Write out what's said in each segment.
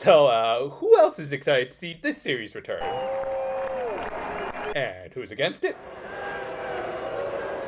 So, who else is excited to see this series return? And who's against it?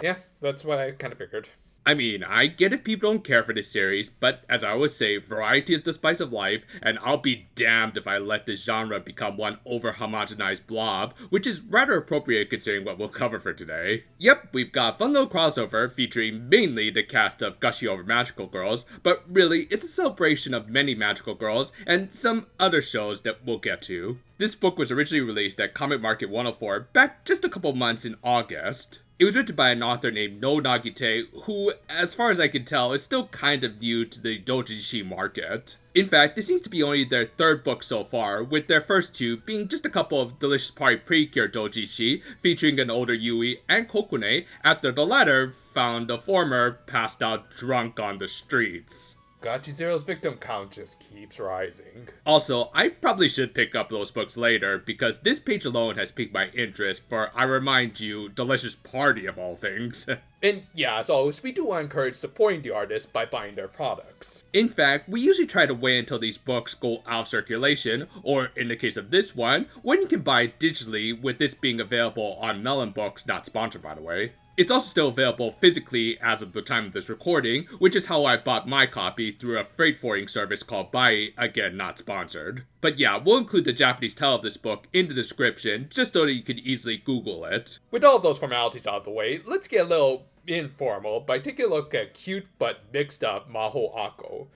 Yeah, that's what I kind of figured. I mean, I get if people don't care for this series, but as I always say, variety is the spice of life, and I'll be damned if I let this genre become one over-homogenized blob, which is rather appropriate considering what we'll cover for today. Yep, we've got a fun little crossover featuring mainly the cast of Gushy Over Magical Girls, but really, it's a celebration of many magical girls and some other shows that we'll get to. This book was originally released at Comic Market 104 back just a couple months in August. It was written by an author named No Nagite, who, as far as I can tell, is still kind of new to the Doujinshi market. In fact, this seems to be only their third book so far, with their first two being just a couple of Delicious Party Precure Doujinshi, featuring an older Yui and Kokune, after the latter found the former passed out drunk on the streets. Gachi Zero's victim count just keeps rising. Also, I probably should pick up those books later, because this page alone has piqued my interest for, I remind you, Delicious Party of all things. And yeah, as always, we do encourage supporting the artists by buying their products. In fact, we usually try to wait until these books go out of circulation, or in the case of this one, when you can buy digitally, with this being available on Melon Books, not sponsored by the way. It's also still available physically as of the time of this recording, which is how I bought my copy through a freight forwarding service called Bai, again not sponsored. But yeah, we'll include the Japanese title of this book in the description, just so that you can easily Google it. With all of those formalities out of the way, let's get a little informal by taking a look at cute but mixed up Mahoako.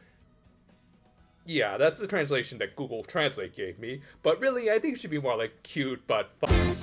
Yeah, that's the translation that Google Translate gave me, but really I think it should be more like cute but fun.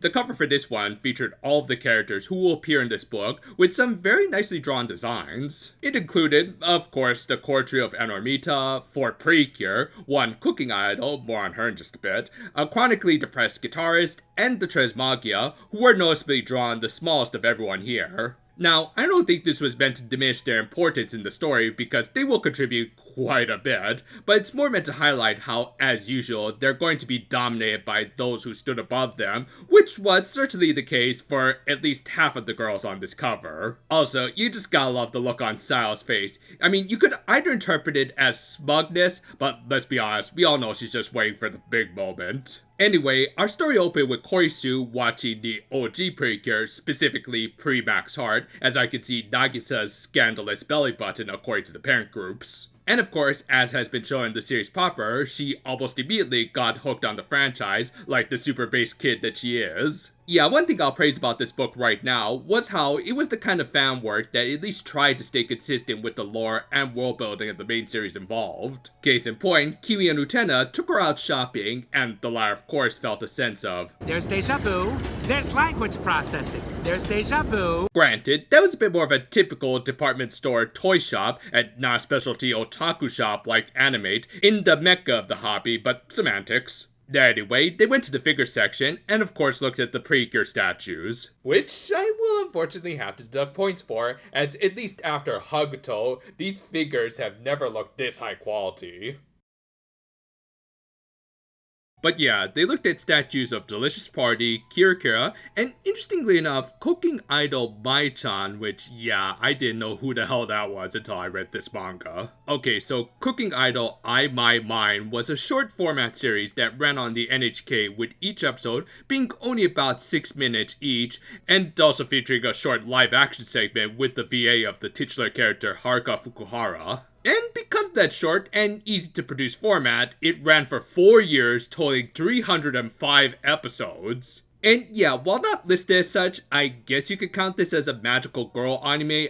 The cover for this one featured all of the characters who will appear in this book, with some very nicely drawn designs. It included, of course, the core trio of Enormita, for Precure, one cooking idol, more on her in just a bit, a chronically depressed guitarist, and the Magia, who were noticeably drawn the smallest of everyone here. Now, I don't think this was meant to diminish their importance in the story because they will contribute quite a bit, but it's more meant to highlight how, as usual, they're going to be dominated by those who stood above them, which was certainly the case for at least half of the girls on this cover. Also, you just gotta love the look on Sayo's face. I mean, you could either interpret it as smugness, but let's be honest, we all know she's just waiting for the big moment. Anyway, our story opened with Korisu watching the OG Precure, specifically pre-Max Heart, as I could see Nagisa's scandalous belly button according to the parent groups. And of course, as has been shown in the series proper, she almost immediately got hooked on the franchise, like the super base kid that she is. Yeah, one thing I'll praise about this book right now was how it was the kind of fan work that at least tried to stay consistent with the lore and world building of the main series involved. Case in point, Kiwi and Utena took her out shopping, and the latter of course felt a sense of, there's deja vu, there's language processing, there's deja vu. Granted, that was a bit more of a typical department store toy shop, and not a specialty otaku shop like Animate, in the mecca of the hobby, but semantics. Anyway, they went to the figure section, and of course looked at the Precure statues. Which I will unfortunately have to deduct points for, as at least after Haguto, these figures have never looked this high quality. But yeah, they looked at statues of Delicious Party, Kira, and interestingly enough, cooking idol Mai-chan, which yeah, I didn't know who the hell that was until I read this manga. Okay, so cooking idol I My Mine was a short format series that ran on the NHK, with each episode being only about 6 minutes each, and also featuring a short live action segment with the VA of the titular character Haruka Fukuhara. And because of that short and easy to produce format, it ran for 4 years, totaling 305 episodes. And yeah, while not listed as such, I guess you could count this as a magical girl anime,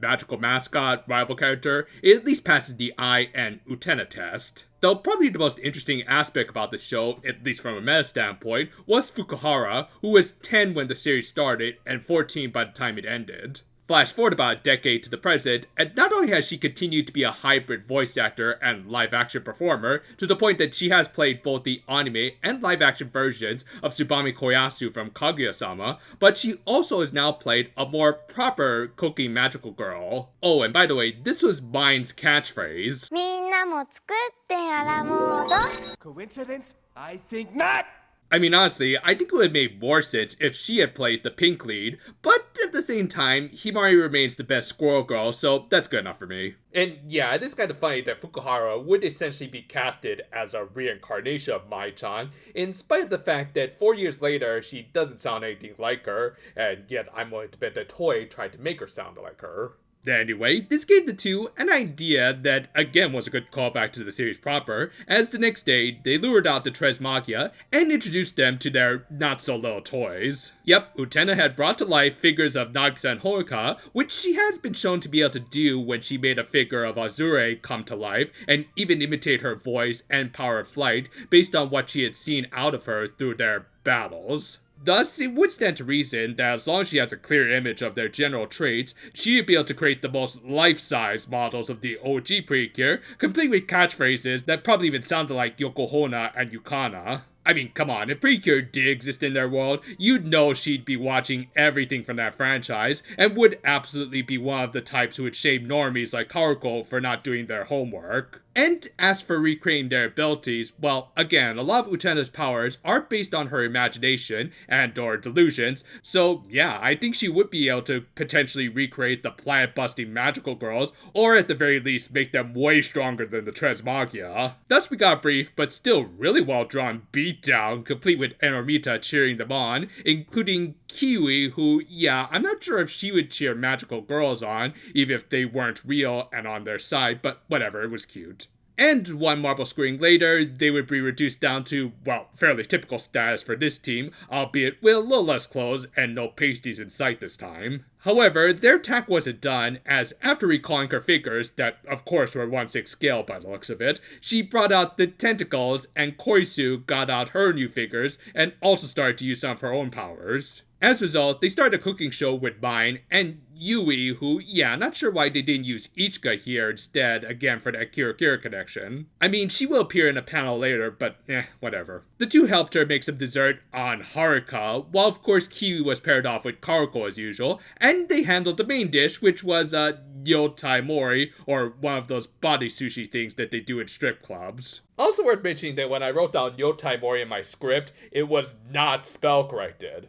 magical mascot, rival character. It at least passes the I and Utena test. Though probably the most interesting aspect about the show, at least from a meta standpoint, was Fukuhara, who was 10 when the series started and 14 by the time it ended. Flash forward about a decade to the present, and not only has she continued to be a hybrid voice actor and live-action performer, to the point that she has played both the anime and live-action versions of Tsubame Koyasu from Kaguya-sama, but she also has now played a more proper cooking magical girl. Oh, and by the way, this was Mine's catchphrase. みんなも作ってアラモード Coincidence? I think not! I mean, honestly, I think it would have made more sense if she had played the pink lead, but at the same time, Himari remains the best squirrel girl, so that's good enough for me. And yeah, it is kind of funny that Fukuhara would essentially be casted as a reincarnation of Mai-chan, in spite of the fact that 4 years later, she doesn't sound anything like her, and yet I'm willing to bet the toy tried to make her sound like her. Anyway, this gave the two an idea that again was a good callback to the series proper, as the next day, they lured out the Tres Magia and introduced them to their not-so-little toys. Yep, Utena had brought to life figures of Nagisa and Honoka, which she has been shown to be able to do when she made a figure of Azure come to life, and even imitate her voice and power of flight based on what she had seen out of her through their battles. Thus, it would stand to reason that as long as she has a clear image of their general traits, she would be able to create the most life-size models of the OG Precure, complete with catchphrases that probably even sounded like Yokohona and Yukana. I mean, come on, if Precure did exist in their world, you'd know she'd be watching everything from that franchise, and would absolutely be one of the types who would shame normies like Haruko for not doing their homework. And as for recreating their abilities, well, again, a lot of Utena's powers are based on her imagination and/or delusions, so yeah, I think she would be able to potentially recreate the planet-busting magical girls, or at the very least make them way stronger than the Tres Magia. Thus we got a brief, but still really well-drawn beatdown, complete with Enormita cheering them on, including Kiwi, who, yeah, I'm not sure if she would cheer magical girls on, even if they weren't real and on their side, but whatever, it was cute. And one marble screen later, they would be reduced down to, well, fairly typical status for this team, albeit with a little less clothes and no pasties in sight this time. However, their attack wasn't done, as after recalling her figures, that of course were 1/6 scale by the looks of it, she brought out the tentacles, and Korisu got out her new figures, and also started to use some of her own powers. As a result, they started a cooking show with Mine and Yui, who, yeah, not sure why they didn't use Ichika here instead, again for that Kira connection. I mean, she will appear in a panel later, but whatever. The two helped her make some dessert on Haruka, while of course Kiwi was paired off with Karuko as usual, and they handled the main dish, which was yotai mori, or one of those body sushi things that they do in strip clubs. Also worth mentioning that when I wrote down yotai mori in my script, it was not spell corrected.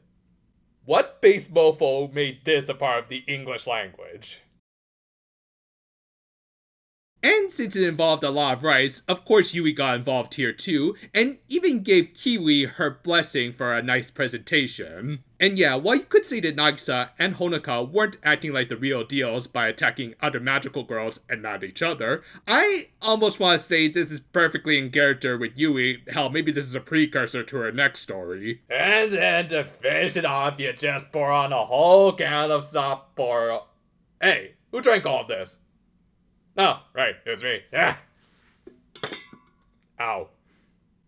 What base mofo made this a part of the English language? And since it involved a lot of rice, of course Yui got involved here too, and even gave Kiwi her blessing for a nice presentation. And yeah, while you could say that Nagisa and Honoka weren't acting like the real deals by attacking other magical girls and not each other, I almost want to say this is perfectly in character with Yui. Hell, maybe this is a precursor to her next story. And then to finish it off, you just pour on a whole can of Sapporo. Hey, who drank all of this? Oh, right, it was me. Yeah. Ow.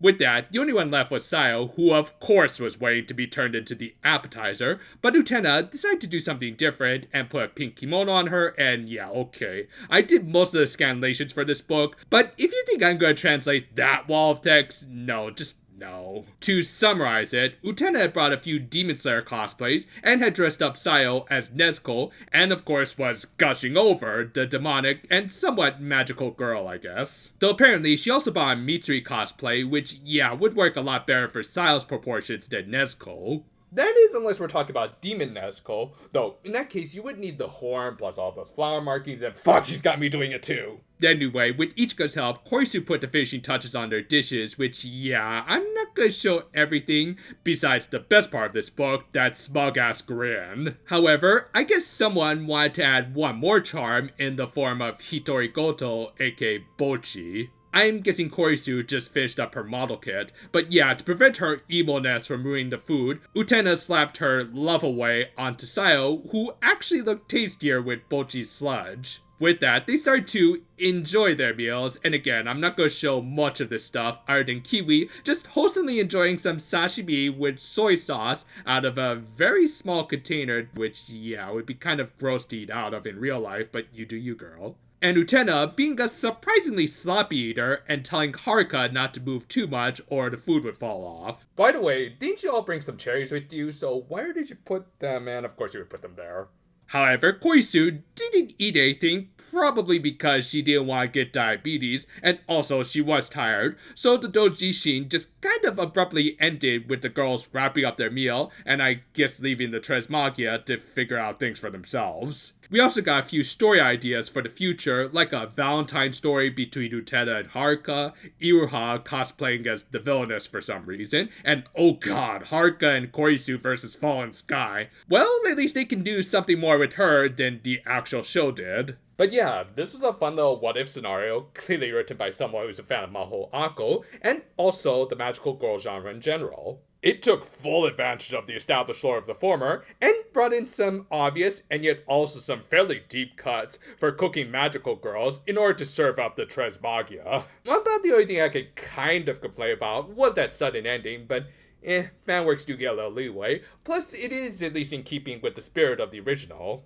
With that, the only one left was Sayo, who of course was waiting to be turned into the appetizer, but Utena decided to do something different and put a pink kimono on her, and yeah, okay. I did most of the scanlations for this book, but if you think I'm going to translate that wall of text, no, just no. To summarize it, Utena had brought a few Demon Slayer cosplays and had dressed up Sayo as Nezuko, and of course was gushing over the demonic and somewhat magical girl, I guess. Though apparently she also bought a Mitsuri cosplay, which yeah, would work a lot better for Sayo's proportions than Nezuko. That is, unless we're talking about Demon Nezuko, though in that case you would need the horn plus all those flower markings, and fuck, she's got me doing it too. Anyway, with Ichika's help, Korisu put the finishing touches on their dishes, which, yeah, I'm not gonna show everything, besides the best part of this book, that smug-ass grin. However, I guess someone wanted to add one more charm in the form of Hitori Goto, aka Bochi. I'm guessing Korisu just finished up her model kit, but yeah, to prevent her emo-ness from ruining the food, Utena slapped her love away onto Sayo, who actually looked tastier with Bochi's sludge. With that, they started to enjoy their meals, and again, I'm not going to show much of this stuff other than Kiwi just wholesomely enjoying some sashimi with soy sauce out of a very small container, which, yeah, would be kind of gross to eat out of in real life, but you do you, girl. And Utena being a surprisingly sloppy eater and telling Haruka not to move too much or the food would fall off. By the way, didn't you all bring some cherries with you, so where did you put them? And of course you would put them there. However, Korisu didn't eat anything, probably because she didn't want to get diabetes, and also she was tired, so the Doujinshi just kind kind of abruptly ended with the girls wrapping up their meal and I guess leaving the Magia to figure out things for themselves. We also got a few story ideas for the future, like a Valentine story between Utena and Haruka, Iruha cosplaying as the villainess for some reason, and oh god, Haruka and Korisu versus Fallen Sky. Well, at least they can do something more with her than the actual show did. But yeah, this was a fun little what-if scenario, clearly written by someone who's a fan of Mahoako, and also the magical girl genre in general. It took full advantage of the established lore of the former, and brought in some obvious and yet also some fairly deep cuts for cooking magical girls in order to serve up the Magia. About the only thing I could kind of complain about was that sudden ending, but fanworks do get a little leeway, plus it is at least in keeping with the spirit of the original.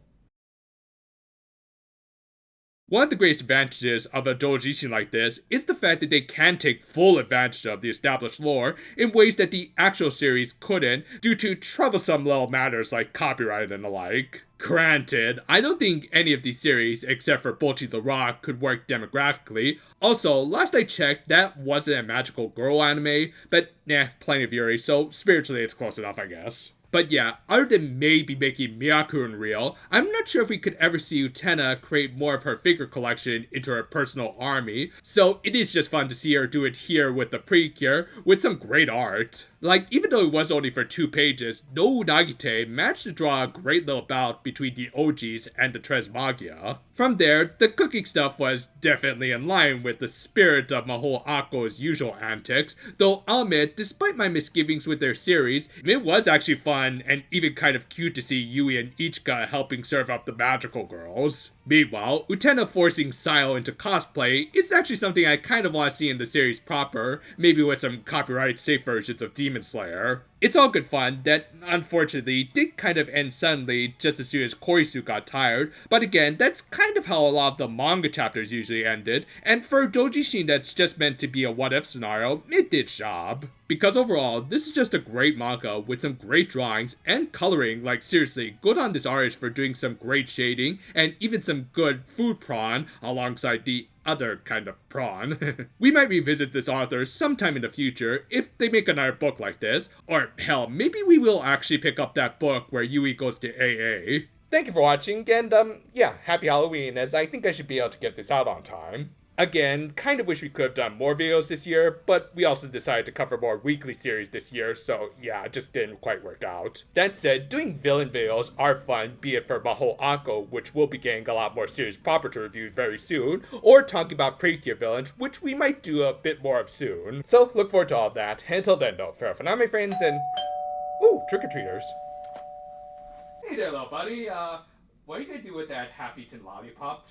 One of the greatest advantages of a doujinshi like this is the fact that they can take full advantage of the established lore in ways that the actual series couldn't due to troublesome little matters like copyright and the like. Granted, I don't think any of these series, except for Bocchi the Rock, could work demographically. Also, last I checked, that wasn't a magical girl anime, but plenty of Yuri, so spiritually it's close enough, I guess. But yeah, other than maybe making Miyako unreal, I'm not sure if we could ever see Utena create more of her figure collection into her personal army, so it is just fun to see her do it here with the Precure, with some great art. Like, even though it was only for 2 pages, No Nagite managed to draw a great little bout between the OGs and the Magia. From there, the cooking stuff was definitely in line with the spirit of Mahoako's usual antics, though I'll admit, despite my misgivings with their series, it was actually fun and even kind of cute to see Yui and Ichika helping serve up the magical girls. Meanwhile, Utena forcing Sayo into cosplay is actually something I kind of want to see in the series proper, maybe with some copyright safe versions of Demon Slayer. It's all good fun that, unfortunately, did kind of end suddenly just as soon as Korisu got tired, but again, that's kind of how a lot of the manga chapters usually ended, and for a doujinshi that's just meant to be a what-if scenario, it did job. Because overall, this is just a great manga with some great drawings and coloring, like seriously, good on this artist for doing some great shading, and even some good food prawn alongside the other kind of prawn. We might revisit this author sometime in the future if they make another book like this, or hell, maybe we will actually pick up that book where Yui goes to AA. Thank you for watching, and yeah, happy Halloween, as I think I should be able to get this out on time. Again, kind of wish we could have done more videos this year, but we also decided to cover more weekly series this year, so yeah, it just didn't quite work out. That said, doing villain videos are fun, be it for Mahoako, which will be getting a lot more series proper to review very soon, or talking about Precure villains, which we might do a bit more of soon. So look forward to all of that. Until then though, farewell for now my friends, and ooh, trick-or-treaters. Hey there little buddy, what are you gonna do with that half-eaten lollipop?